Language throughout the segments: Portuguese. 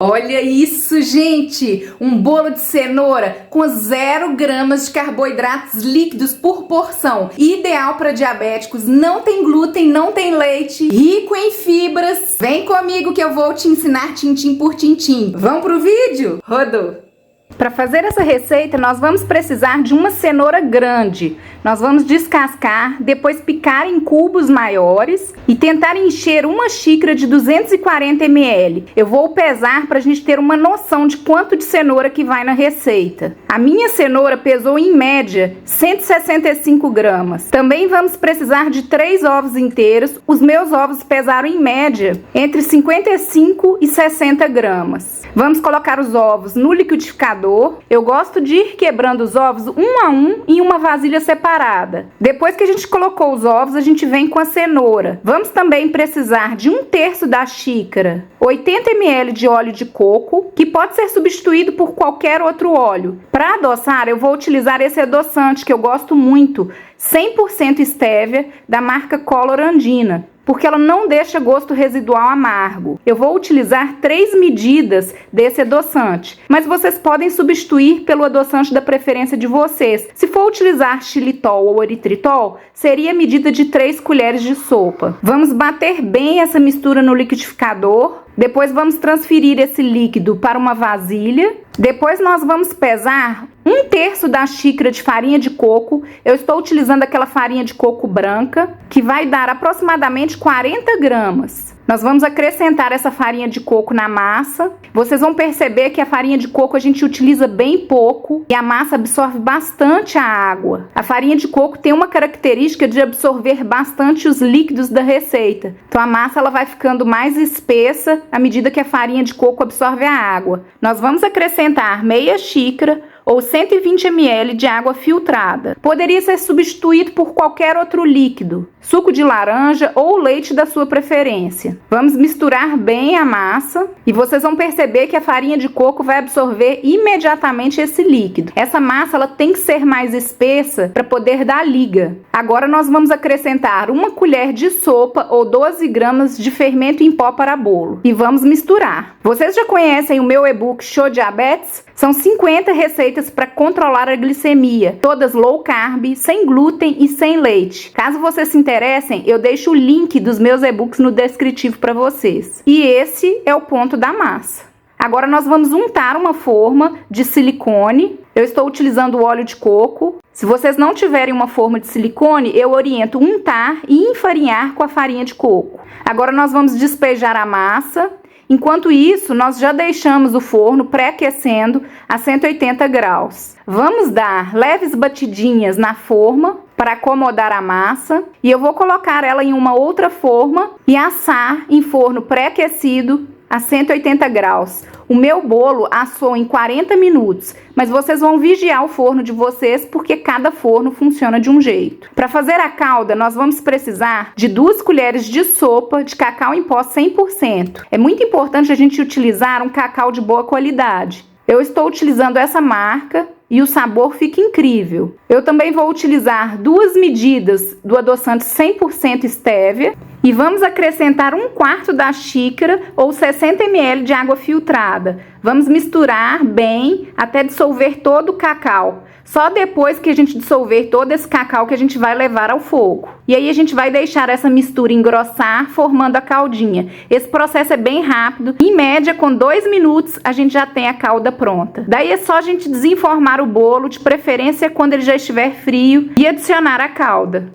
Olha isso, gente! Um bolo de cenoura com 0 gramas de carboidratos líquidos por porção. Ideal para diabéticos, não tem glúten, não tem leite, rico em fibras. Vem comigo que eu vou te ensinar tintim por tintim. Vamos pro vídeo? Rodou! Para fazer essa receita, nós vamos precisar de uma cenoura grande. Nós vamos descascar, depois picar em cubos maiores e tentar encher uma xícara de 240 ml. Eu vou pesar para a gente ter uma noção de quanto de cenoura que vai na receita. A minha cenoura pesou em média 165 gramas. Também vamos precisar de 3 ovos inteiros. Os meus ovos pesaram em média entre 55 e 60 gramas. Vamos colocar os ovos no liquidificador. Eu gosto de ir quebrando os ovos um a um em uma vasilha separada. Depois que a gente colocou os ovos, a gente vem com a cenoura. Vamos também precisar de 1/3 da xícara, 80 ml de óleo de coco, que pode ser substituído por qualquer outro óleo. Para adoçar, eu vou utilizar esse adoçante que eu gosto muito, 100% estévia, da marca Color Andina, porque ela não deixa gosto residual amargo. Eu vou utilizar 3 medidas desse adoçante, mas vocês podem substituir pelo adoçante da preferência de vocês. Se for utilizar xilitol ou eritritol, seria a medida de 3 colheres de sopa. Vamos bater bem essa mistura no liquidificador. Depois vamos transferir esse líquido para uma vasilha. Depois nós vamos pesar 1/3 da xícara de farinha de coco. Eu estou utilizando aquela farinha de coco branca, que vai dar aproximadamente 40 gramas. Nós vamos acrescentar essa farinha de coco na massa. Vocês vão perceber que a farinha de coco a gente utiliza bem pouco e a massa absorve bastante a água. A farinha de coco tem uma característica de absorver bastante os líquidos da receita. Então a massa ela vai ficando mais espessa à medida que a farinha de coco absorve a água. Nós vamos acrescentar meia xícara ou 120 ml de água filtrada. Poderia ser substituído por qualquer outro líquido, suco de laranja ou leite da sua preferência. Vamos misturar bem a massa e vocês vão perceber que a farinha de coco vai absorver imediatamente esse líquido. Essa massa ela tem que ser mais espessa para poder dar liga. Agora nós vamos acrescentar 1 colher de sopa ou 12 gramas de fermento em pó para bolo e vamos misturar. Vocês já conhecem o meu e-book Show Diabetes? São 50 receitas para controlar a glicemia, todas low carb, sem glúten e sem leite. Caso vocês se interessem, eu deixo o link dos meus e-books no descritivo para vocês. E esse é o ponto da massa. Agora nós vamos untar uma forma de silicone. Eu estou utilizando o óleo de coco. Se vocês não tiverem uma forma de silicone, eu oriento untar e enfarinhar com a farinha de coco. Agora nós vamos despejar a massa. Enquanto isso, nós já deixamos o forno pré-aquecendo a 180 graus. Vamos dar leves batidinhas na forma para acomodar a massa e eu vou colocar ela em uma outra forma e assar em forno pré-aquecido a 180 graus. O meu bolo assou em 40 minutos, mas vocês vão vigiar o forno de vocês porque cada forno funciona de um jeito. Para fazer a calda, nós vamos precisar de 2 colheres de sopa de cacau em pó 100%. É muito importante a gente utilizar um cacau de boa qualidade. Eu estou utilizando essa marca e o sabor fica incrível. Eu também vou utilizar 2 medidas do adoçante 100% estévia e vamos acrescentar 1/4 da xícara ou 60 ml de água filtrada. Vamos misturar bem até dissolver todo o cacau. Só depois que a gente dissolver todo esse cacau que a gente vai levar ao fogo. E aí a gente vai deixar essa mistura engrossar, formando a caldinha. Esse processo é bem rápido. Em média, com 2 minutos, a gente já tem a calda pronta. Daí é só a gente desenformar o bolo, de preferência quando ele já estiver frio, e adicionar a calda.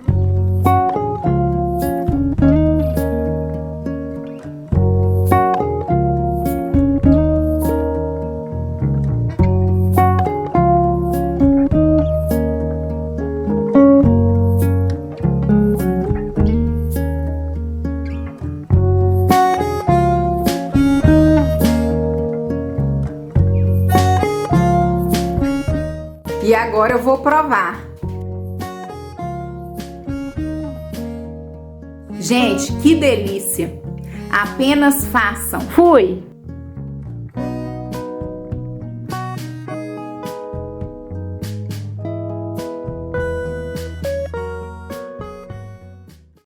E agora eu vou provar. Gente, que delícia! Apenas façam. Fui!